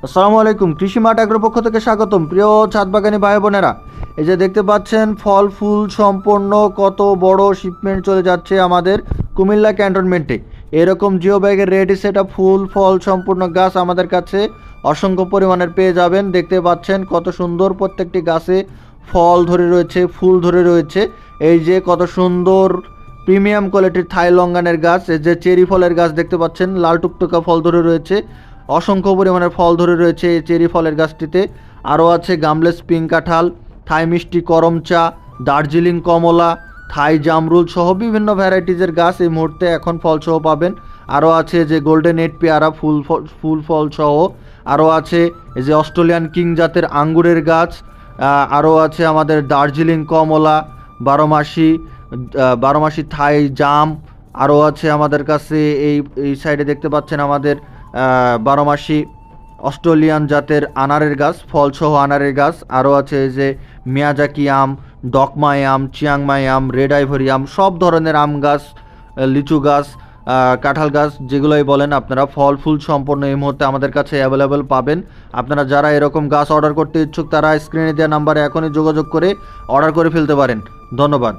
আসসালামু আলাইকুম, কৃষি মাঠ এগ্রোর পক্ষ থেকে স্বাগতম। প্রিয় ছাদ বাগানি ভাই বোনেরা, এই যে দেখতে পাচ্ছেন ফল ফুল সম্পন্ন কত বড় শিপমেন্ট চলে যাচ্ছে আমাদের কুমিল্লা ক্যান্টনমেন্টে। এরকম জিও ব্যাগের রেডি সেটা ফুল ফল সম্পূর্ণ গাছ আমাদের কাছে অসংখ্য পরিমাণের পেয়ে যাবেন। দেখতে পাচ্ছেন কত সুন্দর প্রত্যেকটি গাছে ফল ধরে রয়েছে, ফুল ধরে রয়েছে। এই যে কত সুন্দর প্রিমিয়াম কোয়ালিটির থাই লঙ্গানের গাছ, এই যে চেরি ফলের গাছ দেখতে পাচ্ছেন, লাল টুকটুকা ফল ধরে রয়েছে, অসংখ্য পরিমাণের ফল ধরে রয়েছে এই চেরি ফলের গাছটিতে। আরও আছে গামলেস পিঙ্ক কাঁঠাল, থাই মিষ্টি করম চা, দার্জিলিং কমলা, থাই জামরুল সহ বিভিন্ন ভ্যারাইটিজের গাছ এই মুহূর্তে এখন ফল সহ পাবেন। আরও আছে যে গোল্ডেন এইট পেয়ারা ফুল ফল সহ। আরও আছে এই যে অস্ট্রেলিয়ান কিং জাতের আঙ্গুরের গাছ। আরও আছে আমাদের দার্জিলিং কমলা, বারোমাসি বারোমাসি থাই জাম। আরও আছে আমাদের কাছে এই এই সাইডে দেখতে পাচ্ছেন আমাদের বারোমাসি অস্ট্রেলিয়ান জাতের আনারের গাছ, ফলসহ আনারের গাছ। আরও আছে যে মিয়াজাকি আম, ডকমাই আম, চিয়াংমাই আম, রেড আইভরি আম, সব ধরনের আম গাছ, লিচু গাছ, কাঁঠাল গাছ, যেগুলোই বলেন আপনারা, ফল ফুল সম্পন্ন এই মুহূর্তে আমাদের কাছে অ্যাভেলেবেল পাবেন। আপনারা যারা এরকম গাছ অর্ডার করতে ইচ্ছুক তারা স্ক্রিনে দেওয়া নাম্বারে এখনই যোগাযোগ করে অর্ডার করে ফেলতে পারেন। ধন্যবাদ।